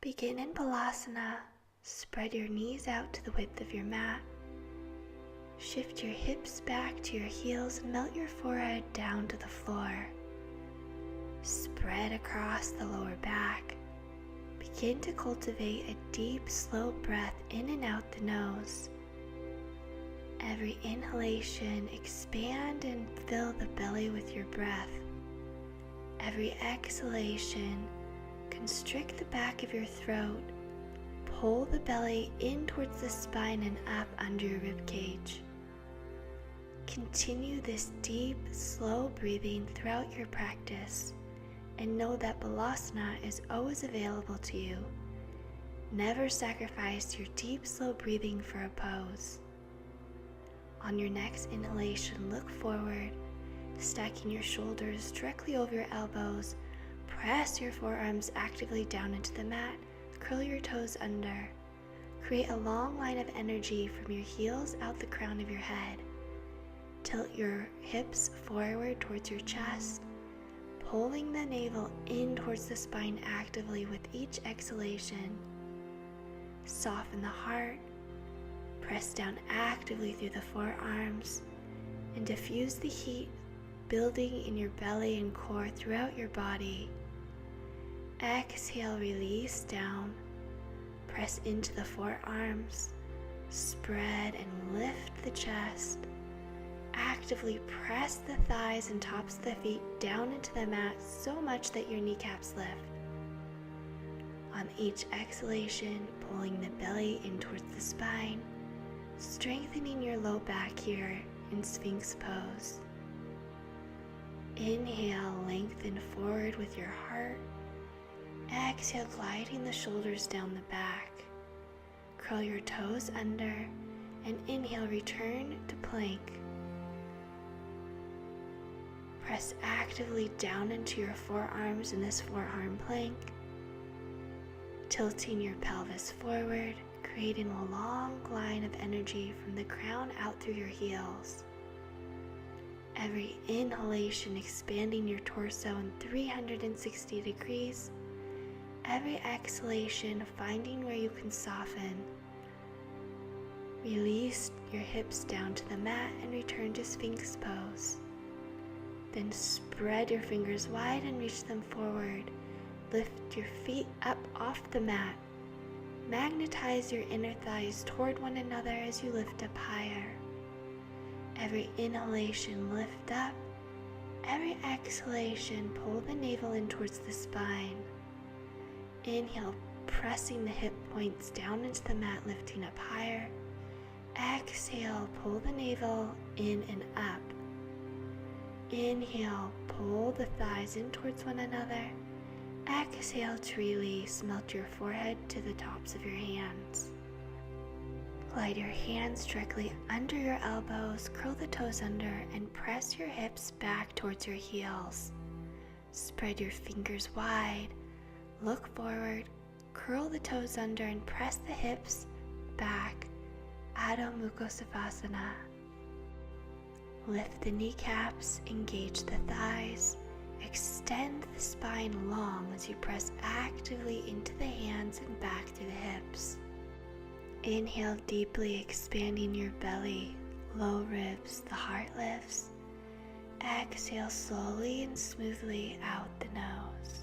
Begin in Balasana. Spread your knees out to the width of your mat. Shift your hips back to your heels and melt your forehead down to the floor. Spread across the lower back. Begin to cultivate a deep, slow breath in and out the nose. Every inhalation, expand and fill the belly with your breath. Every exhalation, constrict the back of your throat. Pull the belly in towards the spine and up under your rib cage. Continue this deep, slow breathing throughout your practice, and know that Balasana is always available to you. Never sacrifice your deep, slow breathing for a pose. On your next inhalation, look forward, stacking your shoulders directly over your elbows. Press your forearms actively down into the mat. Curl your toes under. Create a long line of energy from your heels out the crown of your head. Tilt your hips forward towards your chest, pulling the navel in towards the spine actively with each exhalation. Soften the heart. Press down actively through the forearms and diffuse the heat building in your belly and core throughout your body. Exhale, release down. Press into the forearms. Spread and lift the chest. Actively press the thighs and tops of the feet down into the mat so much that your kneecaps lift. On each exhalation, pulling the belly in towards the spine, strengthening your low back here in Sphinx pose. Inhale, lengthen forward with your heart. Exhale, gliding the shoulders down the back. Curl your toes under and inhale, return to plank. Press actively down into your forearms in this forearm plank, tilting your pelvis forward, creating a long line of energy from the crown out through your heels. Every inhalation expanding your torso in 360 degrees. Every exhalation finding where you can soften. Release your hips down to the mat and return to Sphinx pose. Then spread your fingers wide and reach them forward. Lift your feet up off the mat. Magnetize your inner thighs toward one another as you lift up higher. Every inhalation, lift up. Every exhalation, pull the navel in towards the spine. Inhale, pressing the hip points down into the mat, lifting up higher. Exhale, pull the navel in and up. Inhale, pull the thighs in towards one another. Exhale to release, melt your forehead to the tops of your hands. Glide your hands directly under your elbows, curl the toes under, and press your hips back towards your heels. Spread your fingers wide, look forward, curl the toes under, and press the hips back. Adho Mukha Savasana. Lift the kneecaps, engage the thighs, extend the spine long as you press actively into the hands and back through the hips. Inhale deeply, expanding your belly, low ribs, the heart lifts. Exhale slowly and smoothly out the nose.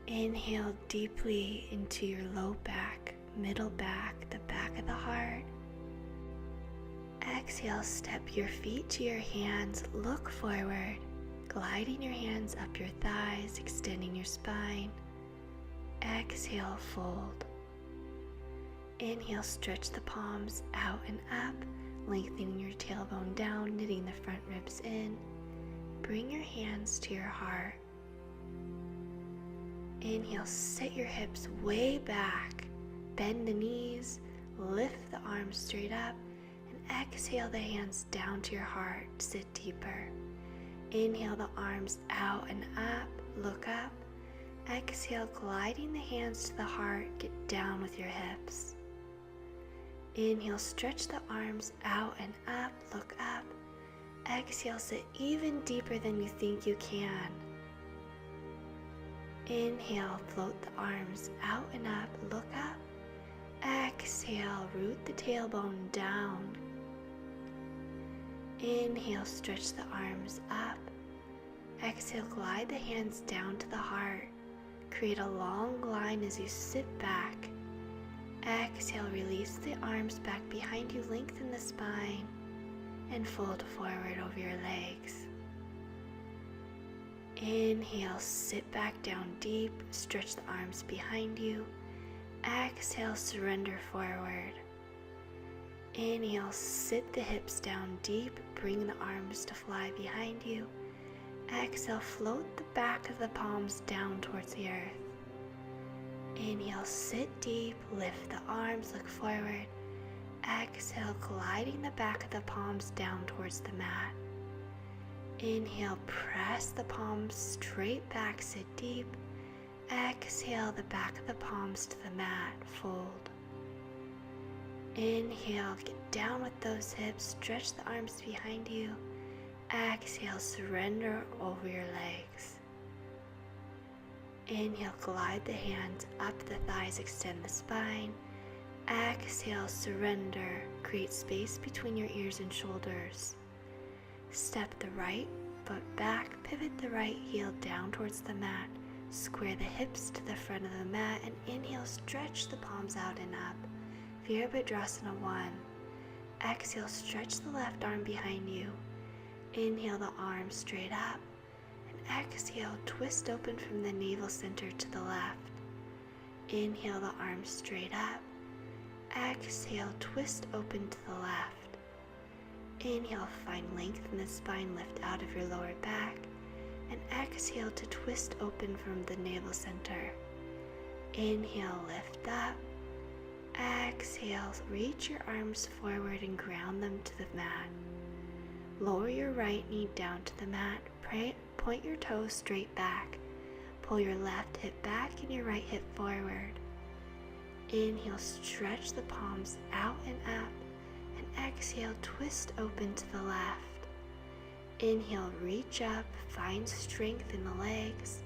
Inhale deeply into your low back, middle back, the back of the heart. Exhale, step your feet to your hands, look forward, gliding your hands up your thighs, extending your spine. Exhale, fold. Inhale, stretch the palms out and up, lengthening your tailbone down, knitting the front ribs in. Bring your hands to your heart. Inhale, sit your hips way back, bend the knees, lift the arms straight up, and exhale the hands down to your heart, sit deeper. Inhale the arms out and up, look up. Exhale, gliding the hands to the heart, get down with your hips. Inhale, stretch the arms out and up, look up. Exhale, sit even deeper than you think you can. Inhale, float the arms out and up, look up. Exhale, root the tailbone down. Inhale, stretch the arms up. Exhale, glide the hands down to the heart. Create a long line as you sit back. Exhale, release the arms back behind you, lengthen the spine, and fold forward over your legs. Inhale, sit back down deep, stretch the arms behind you. Exhale, surrender forward. Inhale, sit the hips down deep, bring the arms to fly behind you. Exhale, float the back of the palms down towards the earth. Inhale, sit deep, lift the arms, look forward. Exhale, gliding the back of the palms down towards the mat. Inhale, press the palms straight back, sit deep. Exhale, the back of the palms to the mat, fold. Inhale, get down with those hips, stretch the arms behind you. Exhale, surrender over your legs. Inhale, glide the hands up the thighs, extend the spine. Exhale, surrender, create space between your ears and shoulders. Step the right foot back, pivot the right heel down towards the mat. Square the hips to the front of the mat and inhale, stretch the palms out and up. Virabhadrasana 1. Exhale, stretch the left arm behind you. Inhale the arm straight up. And exhale, twist open from the navel center to the left. Inhale the arm straight up. Exhale, twist open to the left. Inhale, find length in the spine, lift out of your lower back. And exhale to twist open from the navel center. Inhale, lift up. Exhale, reach your arms forward and ground them to the mat. Lower your right knee down to the mat. Point your toes straight back. Pull your left hip back and your right hip forward. Inhale, stretch the palms out and up. And exhale, twist open to the left. Inhale, reach up, find strength in the legs.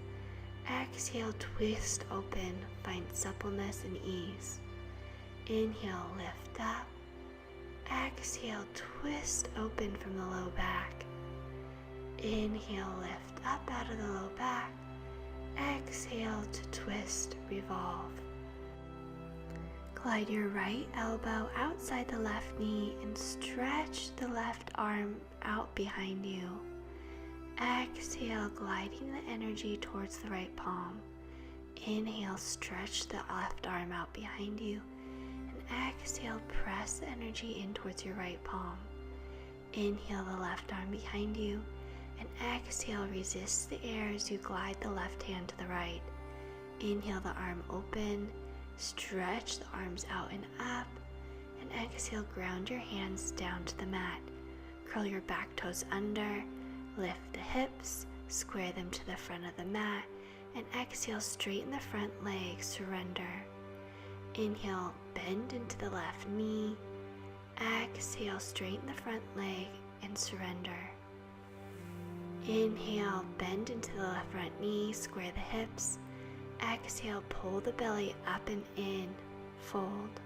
Exhale, twist open, find suppleness and ease. Inhale, lift up. Exhale, twist open from the low back. Inhale, lift up out of the low back. Exhale to twist, revolve. Glide your right elbow outside the left knee and stretch the left arm out behind you. Exhale, gliding the energy towards the right palm. Inhale, stretch the left arm out behind you. And exhale, press the energy in towards your right palm. Inhale the left arm behind you. And exhale, resist the air as you glide the left hand to the right. Inhale the arm open. Stretch the arms out and up. And exhale, ground your hands down to the mat. Curl your back toes under. Lift the hips. Square them to the front of the mat. And exhale, straighten the front leg. Surrender. Inhale, bend into the left knee. Exhale, straighten the front leg and surrender. Inhale, bend into the left front knee, square the hips. Exhale, pull the belly up and in, fold.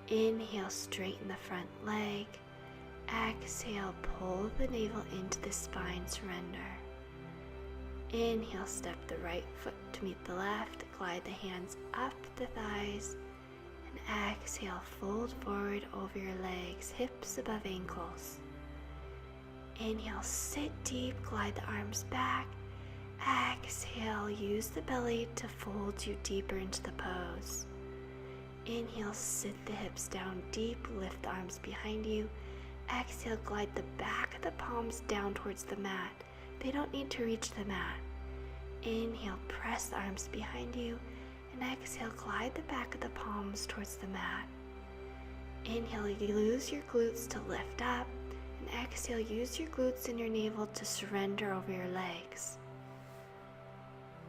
Inhale, straighten the front leg. Exhale, pull the navel into the spine, surrender. Inhale, step the right foot to meet the left, glide the hands up the thighs, and exhale, fold forward over your legs, hips above ankles. Inhale, sit deep, glide the arms back. Exhale, use the belly to fold you deeper into the pose. Inhale, sit the hips down deep, lift the arms behind you. Exhale, glide the back of the palms down towards the mat. They don't need to reach the mat. Inhale, press the arms behind you, and exhale, glide the back of the palms towards the mat. Inhale, you use your glutes to lift up, and exhale, use your glutes and your navel to surrender over your legs.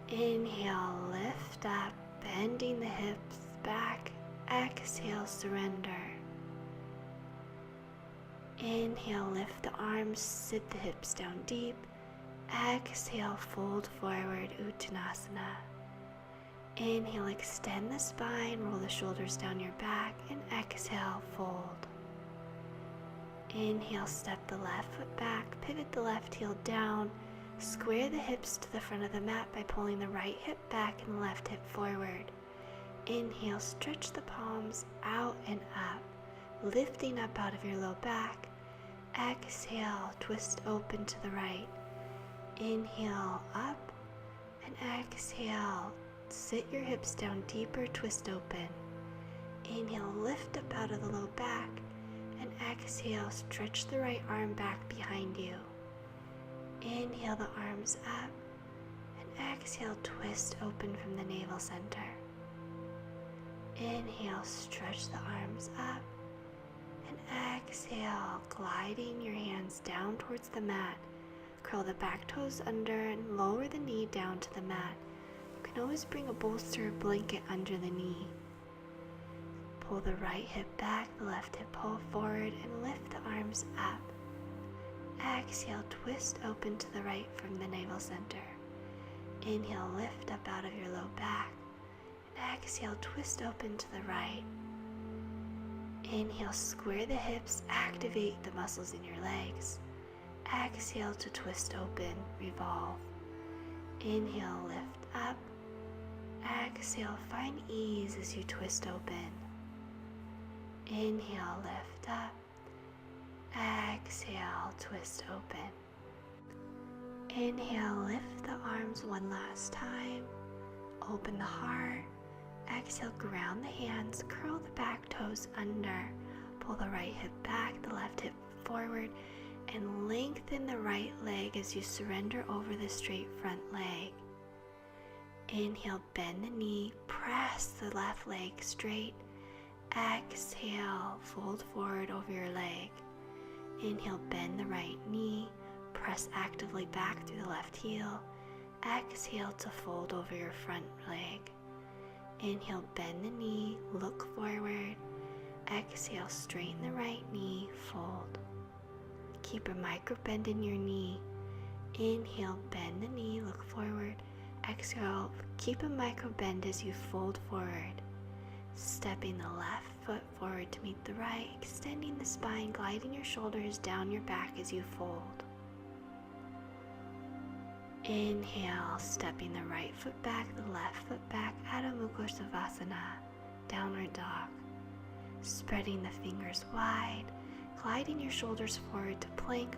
Inhale, lift up, bending the hips back. Exhale, surrender. Inhale, lift the arms, sit the hips down deep. Exhale, fold forward, Uttanasana. Inhale, extend the spine, roll the shoulders down your back, and exhale, fold. Inhale, step the left foot back, pivot the left heel down, square the hips to the front of the mat by pulling the right hip back and the left hip forward. Inhale, stretch the palms out and up, lifting up out of your low back. Exhale, twist open to the right. Inhale, up, and exhale, sit your hips down deeper, twist open. Inhale, lift up out of the low back, and exhale, stretch the right arm back behind you. Inhale the arms up, and exhale, twist open from the navel center. Inhale, stretch the arms up, and exhale, gliding your hands down towards the mat. Curl the back toes under and lower the knee down to the mat. You can always bring a bolster or blanket under the knee. Pull the right hip back, the left hip pull forward, and lift the arms up. Exhale, twist open to the right from the navel center. Inhale, lift up out of your low back. And exhale, twist open to the right. Inhale, square the hips, activate the muscles in your legs. Exhale to twist open, revolve. Inhale, lift up. Exhale, find ease as you twist open. Inhale, lift up. Exhale, twist open. Inhale, lift the arms one last time. Open the heart. Exhale, ground the hands, curl the back toes under. Pull the right hip back, the left hip forward, and lengthen the right leg as you surrender over the straight front leg. Inhale, bend the knee, press the left leg straight. Exhale, fold forward over your leg. Inhale, bend the right knee, press actively back through the left heel. Exhale to fold over your front leg. Inhale, bend the knee, look forward. Exhale, straighten the right knee, fold. Keep a micro bend in your knee. Inhale, bend the knee, look forward. Exhale, keep a micro bend as you fold forward. Stepping the left foot forward to meet the right, extending the spine, gliding your shoulders down your back as you fold. Inhale, stepping the right foot back, the left foot back, Adho Mukha Savasana, downward dog. Spreading the fingers wide, gliding your shoulders forward to plank,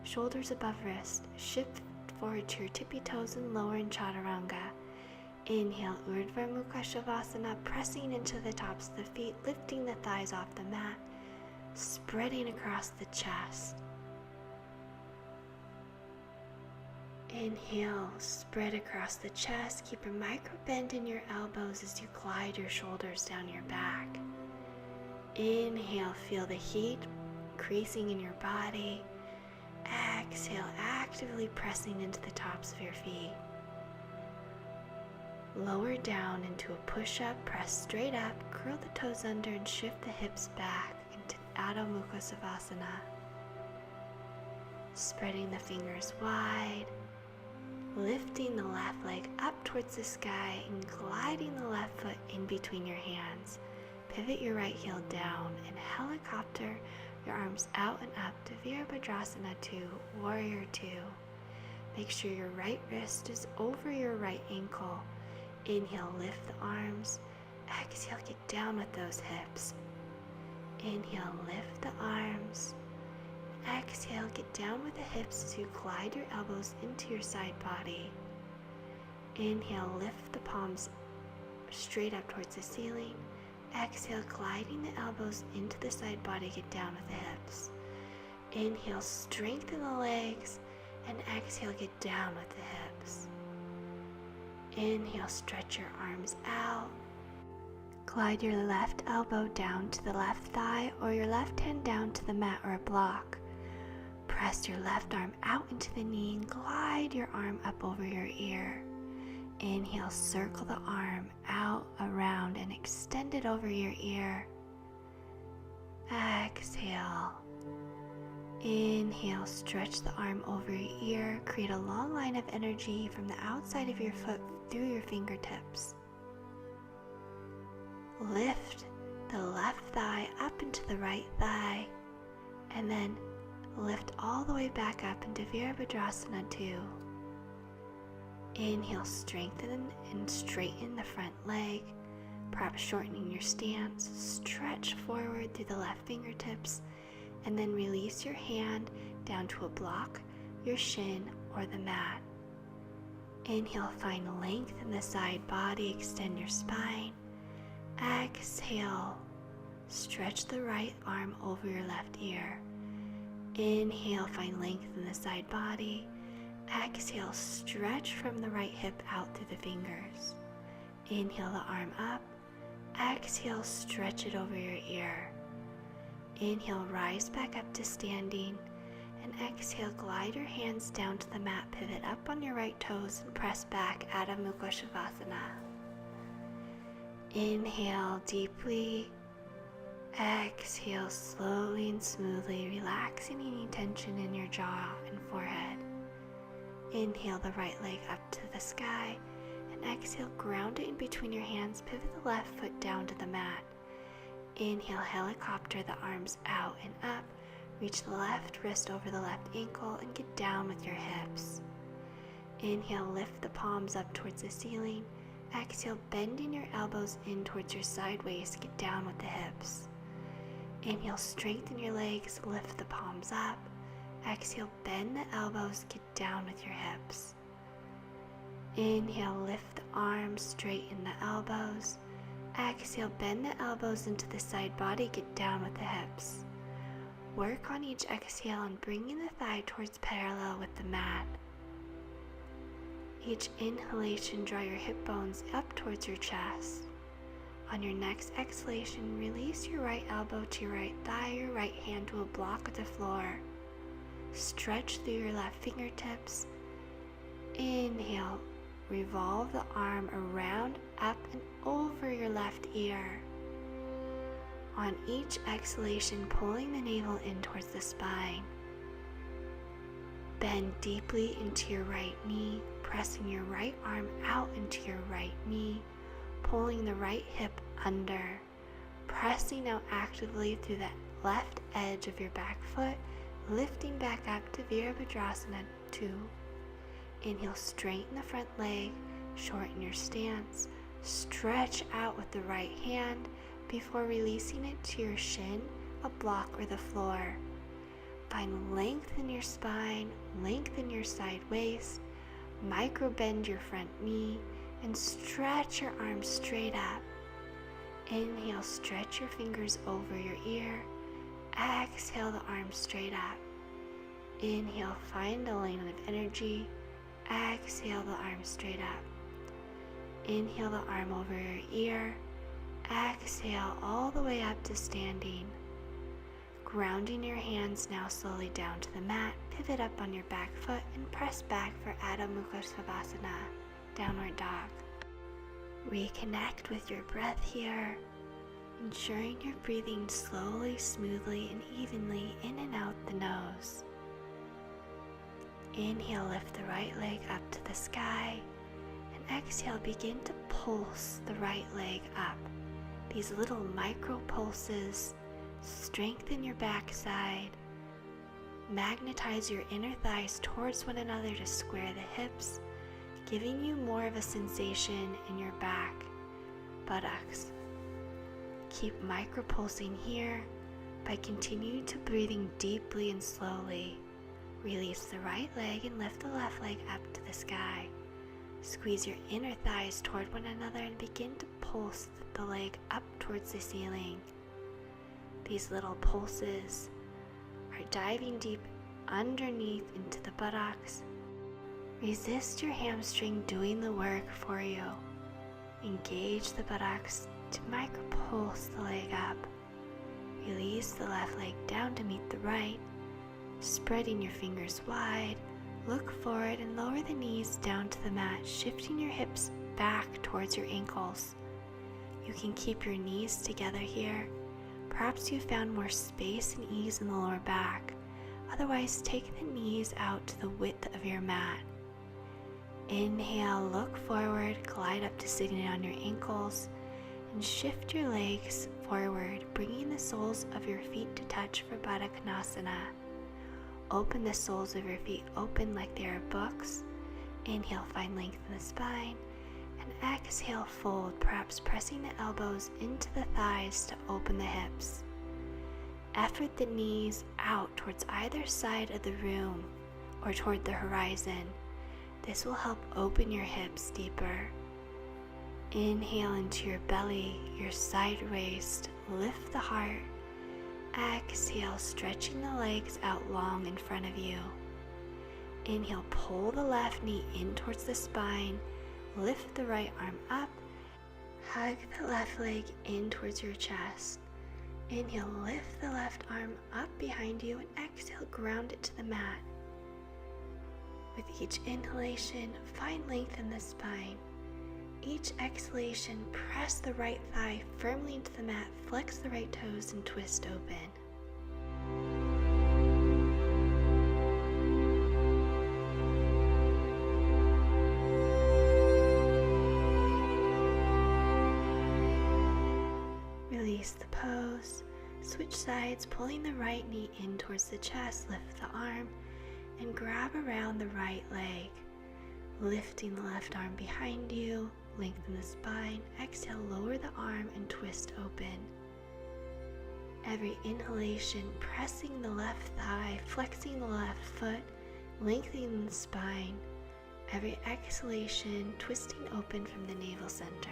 shoulders above wrist. Shift forward to your tippy toes and lower in Chaturanga. Inhale, Urdhva Mukha Shavasana, pressing into the tops of the feet, lifting the thighs off the mat, spreading across the chest. Inhale, spread across the chest. Keep a micro bend in your elbows as you glide your shoulders down your back. Inhale, feel the heat increasing in your body. Exhale, actively pressing into the tops of your feet. Lower down into a push-up, press straight up, curl the toes under and shift the hips back into Adho Mukha Savasana. Spreading the fingers wide, lifting the left leg up towards the sky and gliding the left foot in between your hands. Pivot your right heel down and helicopter your arms out and up to Virabhadrasana 2, Warrior 2. Make sure your right wrist is over your right ankle. Inhale, lift the arms. Exhale, get down with those hips. Inhale, lift the arms. Exhale, get down with the hips as you glide your elbows into your side body. Inhale, lift the palms straight up towards the ceiling. Exhale, gliding the elbows into the side body, get down with the hips. Inhale, strengthen the legs, and exhale, get down with the hips. Inhale, stretch your arms out. Glide your left elbow down to the left thigh or your left hand down to the mat or a block. Press your left arm out into the knee and glide your arm up over your ear. Inhale, circle the arm out, around, and extend it over your ear. Exhale. Inhale, stretch the arm over your ear. Create a long line of energy from the outside of your foot through your fingertips. Lift the left thigh up into the right thigh, and then lift all the way back up into Virabhadrasana 2. Inhale, strengthen and straighten the front leg, perhaps shortening your stance. Stretch forward through the left fingertips, and then release your hand down to a block, your shin, or the mat. Inhale, find length in the side body, extend your spine. Exhale, stretch the right arm over your left ear. Inhale, find length in the side body. Exhale, stretch from the right hip out through the fingers. Inhale the arm up. Exhale, stretch it over your ear. Inhale, rise back up to standing. And exhale, glide your hands down to the mat, pivot up on your right toes and press back, Adho Mukha Shavasana. Inhale deeply. Exhale slowly and smoothly, relaxing any tension in your jaw and forehead. Inhale the right leg up to the sky, and exhale, ground it in between your hands, pivot the left foot down to the mat. Inhale, helicopter the arms out and up, reach the left wrist over the left ankle and get down with your hips. Inhale, lift the palms up towards the ceiling. Exhale, bending your elbows in towards your side waist, get down with the hips. Inhale, strengthen your legs, lift the palms up. Exhale, bend the elbows, get down with your hips. Inhale, lift the arms, straighten the elbows. Exhale, bend the elbows into the side body, get down with the hips. Work on each exhale on bringing the thigh towards parallel with the mat. Each inhalation, draw your hip bones up towards your chest. On your next exhalation, release your right elbow to your right thigh, your right hand to a block of the floor. Stretch through your left fingertips. Inhale, revolve the arm around, up, and over your left ear. On each exhalation, pulling the navel in towards the spine. Bend deeply into your right knee, pressing your right arm out into your right knee, pulling the right hip under, pressing out actively through the left edge of your back foot, lifting back up to Virabhadrasana 2. Inhale, straighten the front leg, shorten your stance, stretch out with the right hand before releasing it to your shin, a block, or the floor. Find length in your spine, lengthen your side waist, micro bend your front knee, and stretch your arms straight up. Inhale, stretch your fingers over your ear. Exhale the arms straight up. Inhale, find a lane of energy. Exhale the arms straight up. Inhale the arm over your ear. Exhale all the way up to standing. Grounding your hands now slowly down to the mat, pivot up on your back foot and press back for Adho Mukha Shavasana, downward dog. Reconnect with your breath here, ensuring you're breathing slowly, smoothly, and evenly in and out the nose. Inhale, lift the right leg up to the sky, and exhale, begin to pulse the right leg up. These little micro pulses strengthen your backside, magnetize your inner thighs towards one another to square the hips, giving you more of a sensation in your back, buttocks. Keep micropulsing here by continuing to breathing deeply and slowly. Release the right leg and lift the left leg up to the sky. Squeeze your inner thighs toward one another and begin to pulse the leg up towards the ceiling. These little pulses are diving deep underneath into the buttocks. Resist your hamstring doing the work for you. Engage the buttocks to micropulse the leg up. Release the left leg down to meet the right. Spreading your fingers wide, look forward and lower the knees down to the mat, shifting your hips back towards your ankles. You can keep your knees together here. Perhaps you found more space and ease in the lower back. Otherwise, take the knees out to the width of your mat. Inhale, look forward, glide up to sitting on your ankles, and shift your legs forward, bringing the soles of your feet to touch for Baddha Konasana. Open the soles of your feet open like they are books. Inhale, find length in the spine, and exhale, fold, perhaps pressing the elbows into the thighs to open the hips. Effort the knees out towards either side of the room or toward the horizon. This will help open your hips deeper. Inhale into your belly, your side waist, lift the heart. Exhale, stretching the legs out long in front of you. Inhale, pull the left knee in towards the spine, lift the right arm up, hug the left leg in towards your chest. Inhale, lift the left arm up behind you, and exhale, ground it to the mat. With each inhalation, find length in the spine. Each exhalation, press the right thigh firmly into the mat, flex the right toes, and twist open. Release the pose. Switch sides, pulling the right knee in towards the chest, lift the arm, and grab around the right leg. Lifting the left arm behind you, lengthen the spine, exhale, lower the arm and twist open. Every inhalation, pressing the left thigh, flexing the left foot, lengthening the spine. Every exhalation, twisting open from the navel center.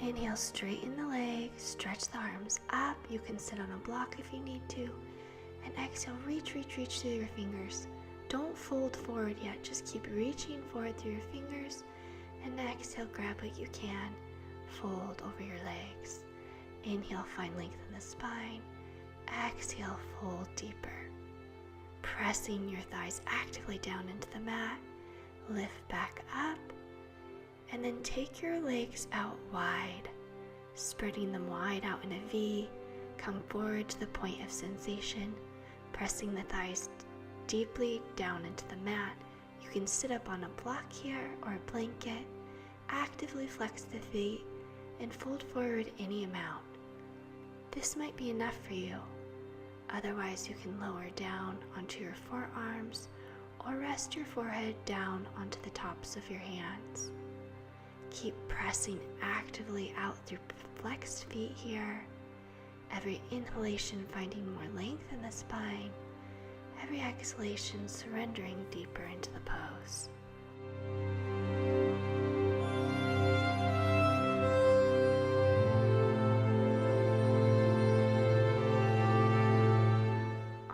Inhale, straighten the legs, stretch the arms up. You can sit on a block if you need to. And exhale, reach through your fingers. Don't fold forward yet, just keep reaching forward through your fingers. And exhale, grab what you can. Fold over your legs. Inhale, find length in the spine. Exhale, fold deeper. Pressing your thighs actively down into the mat. Lift back up. And then take your legs out wide, spreading them wide out in a V. Come forward to the point of sensation, pressing the thighs deeply down into the mat. You can sit up on a block here or a blanket. Actively flex the feet and fold forward any amount. This might be enough for you. Otherwise, you can lower down onto your forearms or rest your forehead down onto the tops of your hands. Keep pressing actively out through flexed feet here. Every inhalation finding more length in the spine. Every exhalation surrendering deeper into the pose.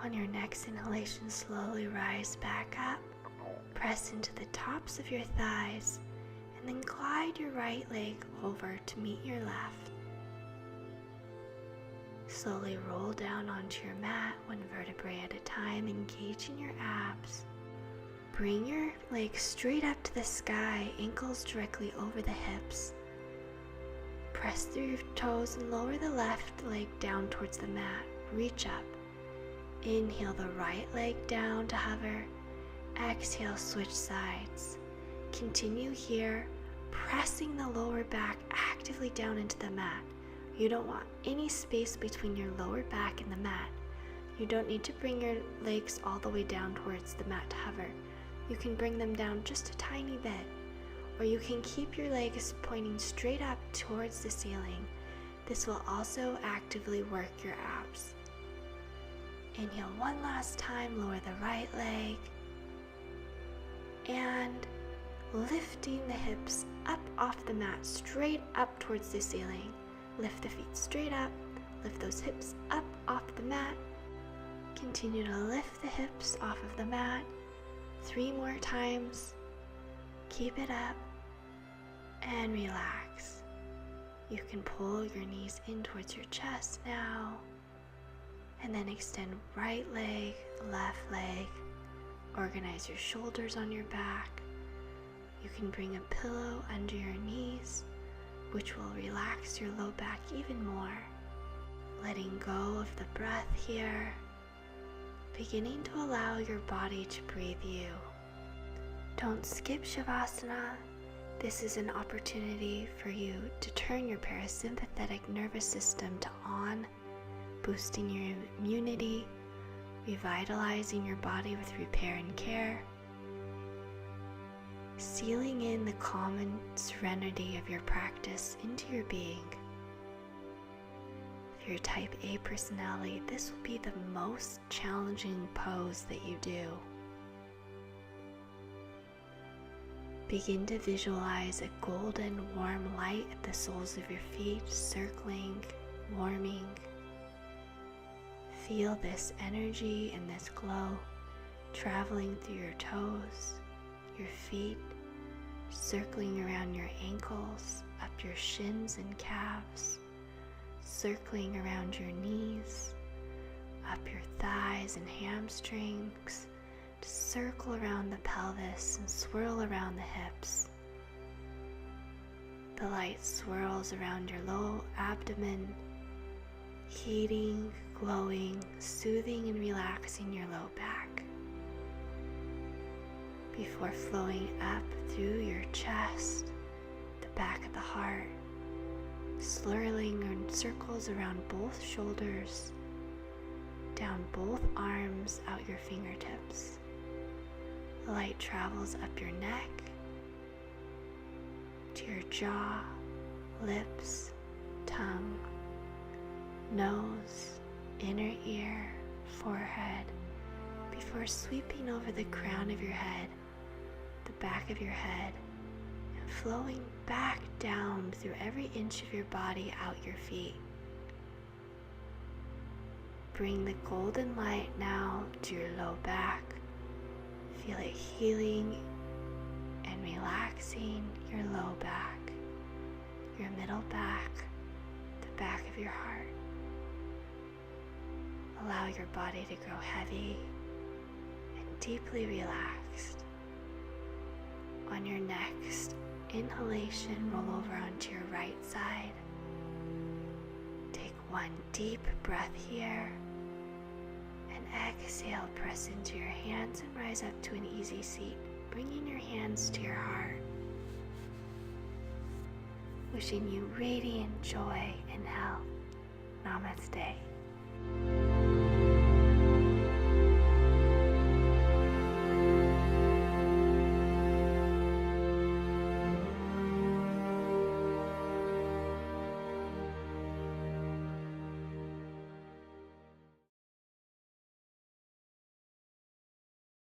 On your next inhalation, slowly rise back up. Press into the tops of your thighs. And then glide your right leg over to meet your left. Slowly roll down onto your mat, one vertebrae at a time, engaging your abs. Bring your legs straight up to the sky, ankles directly over the hips. Press through your toes and lower the left leg down towards the mat. Reach up. Inhale the right leg down to hover. Exhale, switch sides. Continue here, pressing the lower back actively down into the mat. You don't want any space between your lower back and the mat. You don't need to bring your legs all the way down towards the mat to hover. You can bring them down just a tiny bit, or you can keep your legs pointing straight up towards the ceiling. This will also actively work your abs. Inhale one last time, lower the right leg, and lifting the hips up off the mat, straight up towards the ceiling. Lift the feet straight up, lift those hips up off the mat. Continue to lift the hips off of the mat. 3 more times. Keep it up and relax. You can pull your knees in towards your chest now. And then extend right leg, left leg. Organize your shoulders on your back. You can bring a pillow under your knees, which will relax your low back even more. Letting go of the breath here. Beginning to allow your body to breathe you. Don't skip Shavasana. This is an opportunity for you to turn your parasympathetic nervous system to on, boosting your immunity, revitalizing your body with repair and care, sealing in the calm and serenity of your practice into your being. If you're a type A personality, this will be the most challenging pose that you do. Begin to visualize a golden, warm light at the soles of your feet, circling, warming. Feel this energy and this glow traveling through your toes, your feet, circling around your ankles, up your shins and calves, circling around your knees, up your thighs and hamstrings, to circle around the pelvis and swirl around the hips. The light swirls around your low abdomen, heating, glowing, soothing and relaxing your low back, before flowing up through your chest, the back of the heart, swirling in circles around both shoulders, down both arms, out your fingertips. The light travels up your neck, to your jaw, lips, tongue, nose, inner ear, forehead, before sweeping over the crown of your head, the back of your head, and flowing back down through every inch of your body, out your feet. Bring the golden light now to your low back. Feel it healing and relaxing your low back, your middle back, the back of your heart. Allow your body to grow heavy and deeply relaxed. On your next inhalation, roll over onto your right side. Take one deep breath here. And exhale, press into your hands and rise up to an easy seat, bringing your hands to your heart. Wishing you radiant joy and health. Namaste.